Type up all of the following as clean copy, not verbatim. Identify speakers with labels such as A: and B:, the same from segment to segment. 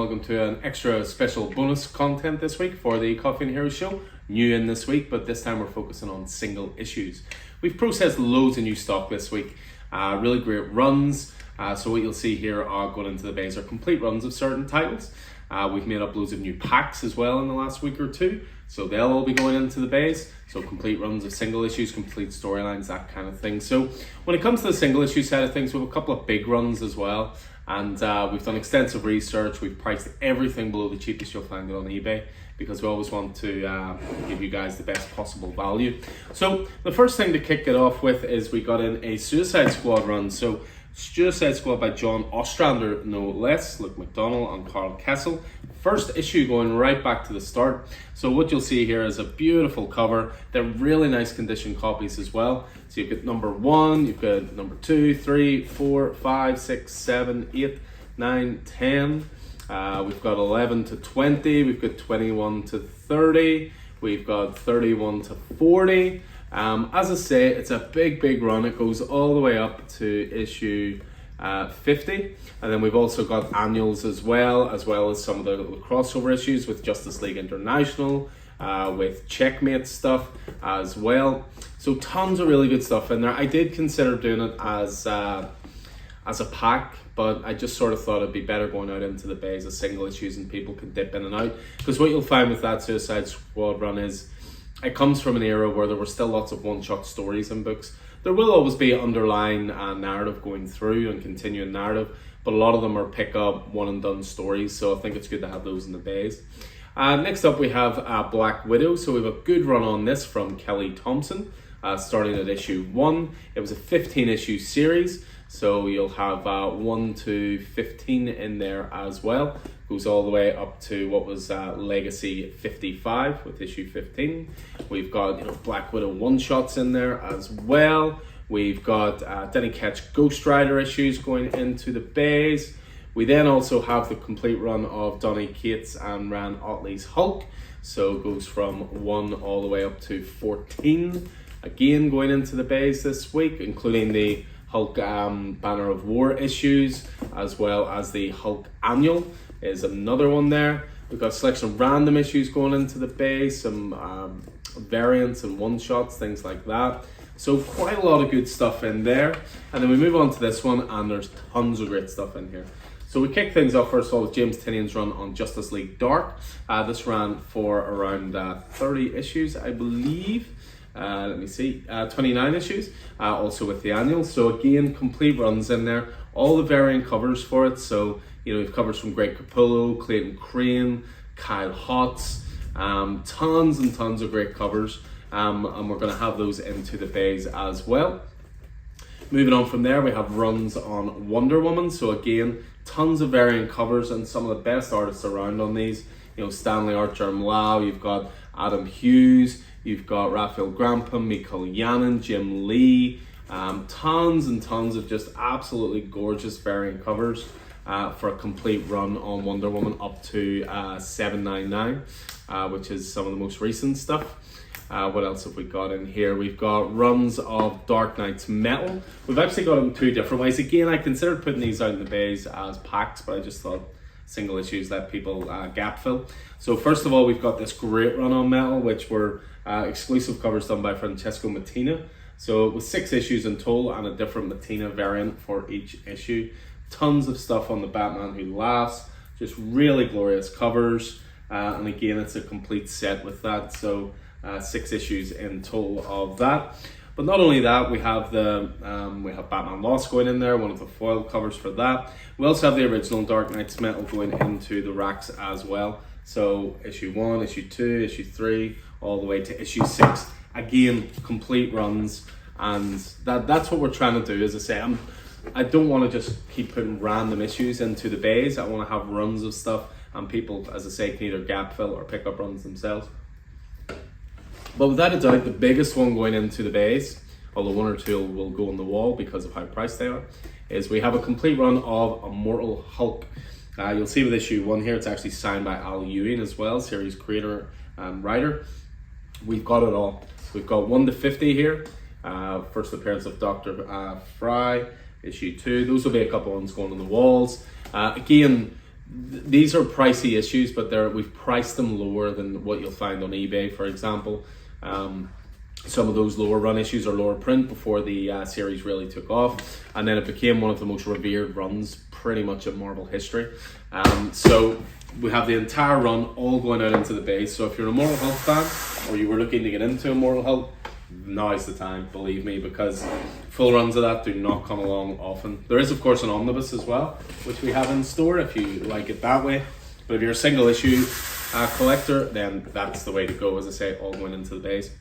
A: welcome to an extra special bonus content this week for the Coffee and Heroes show. New in this week, but this time we're focusing on single issues. We've processed loads of new stock this week, really great runs. So what you'll see here are going into the base are complete runs of certain titles. We've made up loads of new packs as well in the last week or two, so they'll all be going into the base. So complete runs of single issues, complete storylines, that kind of thing. So when it comes to the single issue side of things, we have a couple of big runs as well. And we've done extensive research. We've priced everything below the cheapest you'll find it on eBay, because we always want to give you guys the best possible value. So the first thing to kick it off with is we got in a Suicide Squad run. So Suicide Squad by John Ostrander, no less, Luke McDonnell and Carl Kessel. First issue going right back to the start. So what you'll see here is a beautiful cover. They're really nice condition copies as well. So you've got number 1, you've got number 2, 3, 4, 5, 6, 7, 8, 9, 10. We've got 11 to 20, we've got 21 to 30, we've got 31 to 40. As I say, it's a big run. It goes all the way up to issue 50, and then we've also got annuals as well as some of the crossover issues with Justice League International, with Checkmate stuff as well. So tons of really good stuff in there. I did consider doing it as a pack, but I just sort of thought it'd be better going out into the bays as single issues and people can dip in and out, because what you'll find with that Suicide Squad run is it comes from an era where there were still lots of one-shot stories in books. There will always be underlying narrative going through and continuing narrative, but a lot of them are pick-up, one-and-done stories, so I think it's good to have those in the bays. Next up we have Black Widow. So we have a good run on this from Kelly Thompson, starting at issue 1. It was a 15-issue series, so you'll have 1 to 15 in there as well. Goes all the way up to what was Legacy 55 with issue 15. We've got Black Widow one-shots in there as well. We've got Denny Ketch Ghost Rider issues going into the bays. We then also have the complete run of Donny Cates and Ryan Ottley's Hulk. So it goes from 1 all the way up to 14. Again, going into the bays this week, including the Hulk Banner of War issues, as well as the Hulk Annual is another one there. We've got a selection of random issues going into the base, some variants and one-shots, things like that. So quite a lot of good stuff in there. And then we move on to this one, and there's tons of great stuff in here. So we kick things off first of all with James Tynion's run on Justice League Dark. This ran for around 30 issues, I believe. Let me see, 29 issues, also with the annual. So again, complete runs in there, all the variant covers for it. So we've covers from Greg Capullo, Clayton Crane, Kyle Hotz, tons and tons of great covers, and we're going to have those into the bays as well. Moving on from there, we have runs on Wonder Woman. So again, tons of variant covers and some of the best artists around on these. Stanley Archer Mlau, you've got Adam Hughes, you've got Raphael Grampa, Michael Yannon, Jim Lee, tons and tons of just absolutely gorgeous variant covers for a complete run on Wonder Woman up to 799, which is some of the most recent stuff. What else have we got in here? We've got runs of Dark Knight's Metal. We've actually got them 2 different ways. Again, I considered putting these out in the bays as packs, but I just thought single issues let people gap fill. So first of all, we've got this great run on Metal, which were exclusive covers done by Francesco Mattina. So it was 6 issues in total and a different Mattina variant for each issue. Tons of stuff on the Batman Who Laughs, just really glorious covers. And again, it's a complete set with that. So 6 issues in total of that. But not only that, we have Batman Lost going in there, one of the foil covers for that. We also have the original Dark Knight's Metal going into the racks as well. So issue 1, issue 2, issue 3, all the way to issue 6. Again, complete runs, and that's what we're trying to do. As I say, I don't want to just keep putting random issues into the bays. I want to have runs of stuff, and people, as I say, can either gap fill or pick up runs themselves. But without a doubt, the biggest one going into the bays, although 1 or 2 will go on the wall because of how priced they are, is we have a complete run of Immortal Hulk. You'll see with issue 1 here, it's actually signed by Al Ewing as well, series creator and writer. We've got it all. We've got 1 to 50 here. First appearance of Dr. Fry, issue 2. Those will be a couple ones going on the walls. Again, these are pricey issues, but we've priced them lower than what you'll find on eBay, for example. Some of those lower run issues are lower print before the series really took off, and then it became one of the most revered runs pretty much in Marvel history. So we have the entire run all going out into the base. So if you're a Immortal Hulk fan, or you were looking to get into Immortal Hulk, now is the time, believe me, because full runs of that do not come along often. There is, of course, an omnibus as well, which we have in store if you like it that way. But if you're a single issue collector, then that's the way to go, as I say, all going into the base.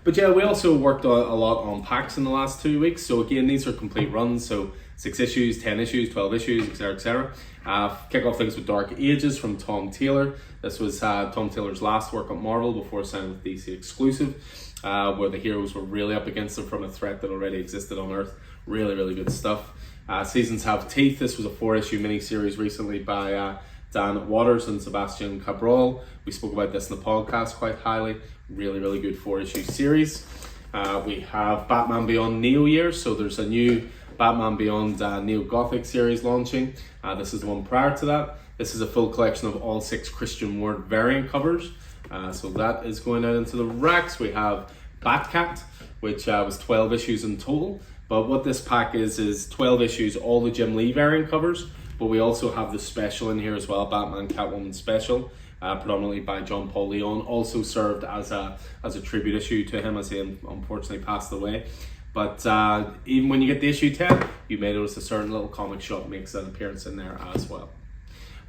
A: But yeah, we also worked a lot on packs in the last 2 weeks. So again, these are complete runs, so 6 issues, 10 issues, 12 issues, etc., etc. Kick off things with Dark Ages from Tom Taylor. This was Tom Taylor's last work at Marvel before signing with DC Exclusive, where the heroes were really up against them from a threat that already existed on Earth. Really, really good stuff. Seasons Have Teeth. This was a 4-issue miniseries recently by Dan Waters and Sebastian Cabral. We spoke about this in the podcast quite highly. Really, really good 4-issue series. We have Batman Beyond Neo Year. So there's a new Batman Beyond Neo Gothic series launching. This is the one prior to that. This is a full collection of all 6 Christian Ward variant covers. So that is going out into the racks. We have Batcat, which was 12 issues in total. But what this pack is 12 issues, all the Jim Lee variant covers. But we also have the special in here as well, Batman Catwoman special, predominantly by John Paul Leon. Also served as a tribute issue to him, as he unfortunately passed away. But even when you get the issue 10, you may notice a certain little comic shop makes an appearance in there as well.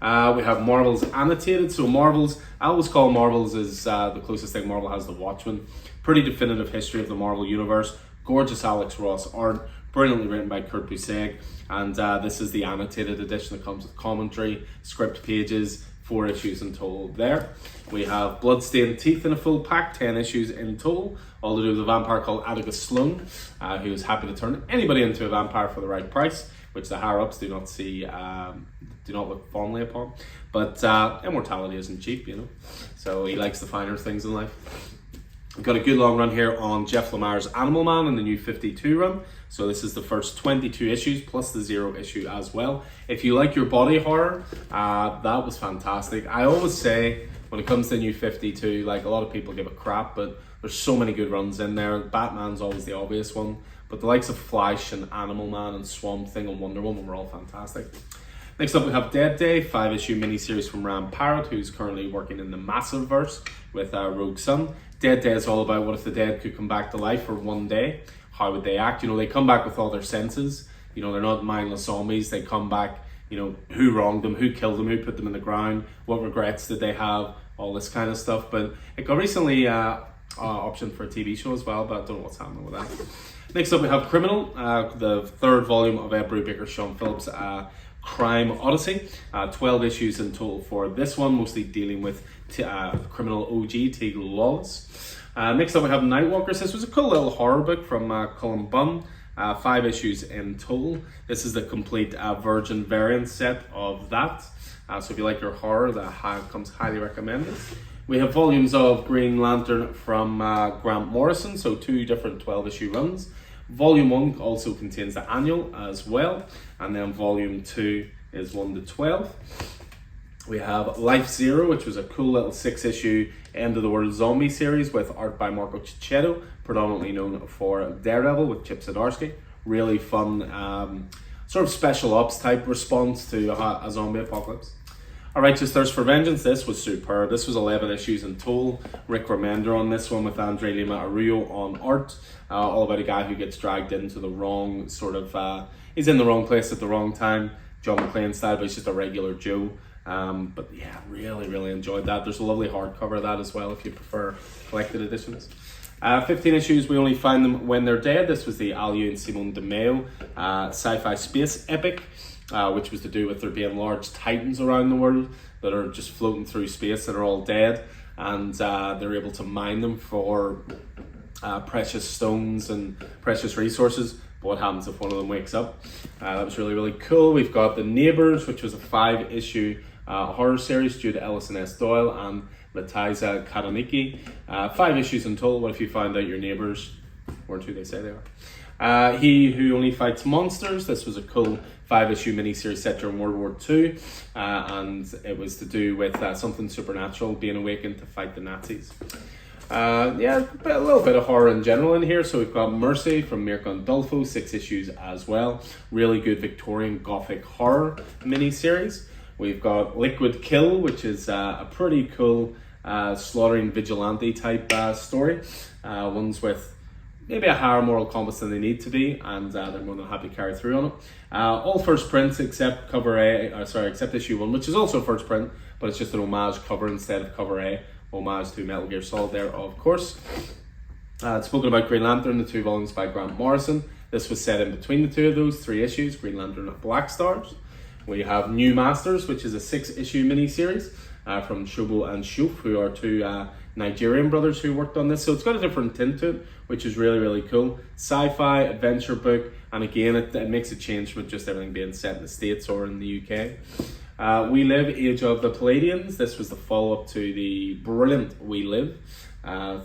A: We have Marvel's Annotated. So Marvel's, I always call Marvel's is the closest thing Marvel has to Watchmen. Pretty definitive history of the Marvel Universe. Gorgeous Alex Ross art, brilliantly written by Kurt Busiek. And this is the annotated edition that comes with commentary, script pages, 4 issues in total there. We have Bloodstained Teeth in a full pack, 10 issues in total, all to do with a vampire called Atticus Sloan, who is happy to turn anybody into a vampire for the right price, which the higher-ups do not look fondly upon. But immortality isn't cheap, you know, so he likes the finer things in life. We've got a good long run here on Jeff Lemire's Animal Man in the new 52 run. So this is the first 22 issues plus the 0 issue as well. If you like your body horror, that was fantastic. I always say when it comes to new 52, like a lot of people give a crap, but there's so many good runs in there. Batman's always the obvious one, but the likes of Flash and Animal Man and Swamp Thing and Wonder Woman were all fantastic. Next up we have Dead Day, 5-issue miniseries from Ram Parrott, who's currently working in the Massive Verse with Rogue Sun. Dead Day is all about what if the dead could come back to life for one day. How would they act? You know, they come back with all their senses. You know, they're not mindless zombies. They come back, you know, who wronged them, who killed them, who put them in the ground, what regrets did they have, all this kind of stuff. But it got recently optioned for a TV show as well, but I don't know what's happening with that. Next up we have Criminal, the 3rd volume of Ed Brubaker, Sean Phillips' Crime Odyssey. 12 issues in total for this one, mostly dealing with criminal OG Teagle Lawless. Next up we have Nightwalkers. This was a cool little horror book from Cullen Bunn. 5 issues in total. This is the complete Virgin variant set of that. So if you like your horror, that comes highly recommended. We have volumes of Green Lantern from Grant Morrison, so 2 different 12-issue runs. Volume 1 also contains the annual as well, and then Volume 2 is 1 to 12. We have Life Zero, which was a cool little 6-issue End of the World Zombie series with art by Marco Cicchetto, predominantly known for Daredevil with Chip Zdarsky. Really fun, sort of special ops type response to a zombie apocalypse. A Righteous Thirst for Vengeance, this was superb. This was 11 issues in total. Rick Remender on this one with Andre Lima Arroyo on art. All about a guy who gets dragged into the wrong sort of, he's in the wrong place at the wrong time. John McClane style, but he's just a regular Joe. But yeah, really enjoyed that. There's a lovely hardcover of that as well if you prefer collected editions. 15 issues, we only find them when they're dead. This was the Aliu and Simone de Mayo sci-fi space epic, which was to do with there being large titans around the world that are just floating through space that are all dead, and they're able to mine them for precious stones and precious resources. But what happens if one of them wakes up? That was really cool. We've got The Neighbours, which was a 5-issue horror series due to Ellison S. Doyle and Letiza Kadonicki. 5 issues in total. What if you find out your neighbours weren't who they say they are? He Who Only Fights Monsters. This was a cool 5-issue miniseries set during World War II, and it was to do with something supernatural being awakened to fight the Nazis. Yeah, a little bit of horror in general in here. So we've got Mercy from Mirko Andolfo, 6 issues as well. Really good Victorian Gothic horror miniseries. We've got Liquid Kill, which is a pretty cool slaughtering vigilante type story. Ones with maybe a higher moral compass than they need to be, and they're more than happy to carry through on it. All first prints except cover A, except issue 1, which is also first print, but it's just an homage cover instead of cover A. Homage to Metal Gear Solid there, of course. It's spoken about Green Lantern, the 2 volumes by Grant Morrison. This was set in between the 2 of those 3 issues, Green Lantern and Black Stars. We have New Masters, which is a 6-issue miniseries from Shobo and Shuf, who are 2 Nigerian brothers who worked on this. So it's got a different tint to it, which is really, really cool. Sci-fi, adventure book, and again, it makes a change from just everything being set in the States or in the UK. We Live, Age of the Palladians. This was the follow-up to the brilliant We Live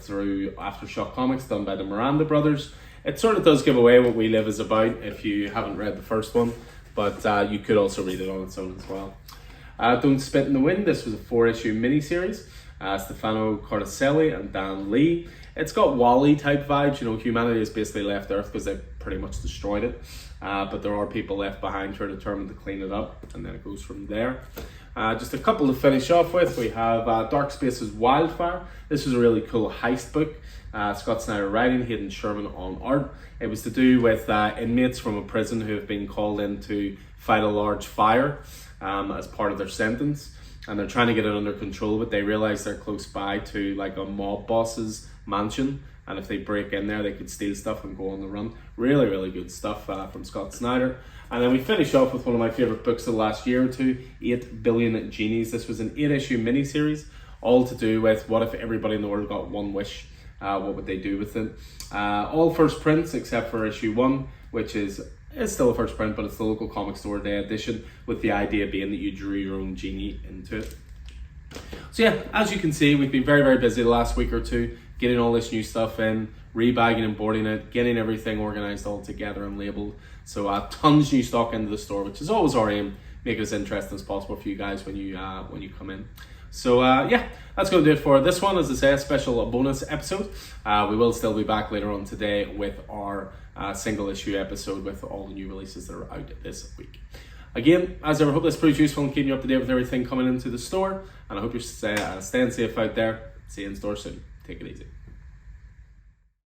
A: through Aftershock Comics, done by the Miranda brothers. It sort of does give away what We Live is about if you haven't read the first one, but you could also read it on its own as well. Don't Spit in the Wind. This was a 4-issue miniseries. Stefano Corticelli and Dan Lee. It's got Wall-E type vibes. You know, humanity has basically left Earth because they pretty much destroyed it. But there are people left behind who are determined to clean it up, and then it goes from there. Just a couple to finish off with. We have Dark Spaces Wildfire. This was a really cool heist book. Scott Snyder writing, Hayden Sherman on art. It was to do with inmates from a prison who have been called in to fight a large fire as part of their sentence. And they're trying to get it under control, but they realize they're close by to like a mob boss's mansion, and if they break in there they could steal stuff and go on the run. Really, really good stuff from Scott Snyder. And then we finish off with one of my favorite books of the last year or two, 8 Billion Genies. This was an 8-issue miniseries, all to do with what if everybody in the world got one wish, what would they do with it. All first prints except for issue 1, which is still a first print, but it's the local comic store day edition, with the idea being that you drew your own genie into it. So yeah, as you can see, we've been very, very busy the last week or two, getting all this new stuff in, rebagging and boarding it, getting everything organized all together and labeled. So tons new stock into the store, which is always our aim, make it as interesting as possible for you guys when you come in. So yeah, that's going to do it for this one. As I say, a special bonus episode. We will still be back later on today with our single issue episode with all the new releases that are out this week. Again, as ever, hope this proves useful and keeping you up to date with everything coming into the store. And I hope you're staying safe out there. See you in store soon. Take it easy.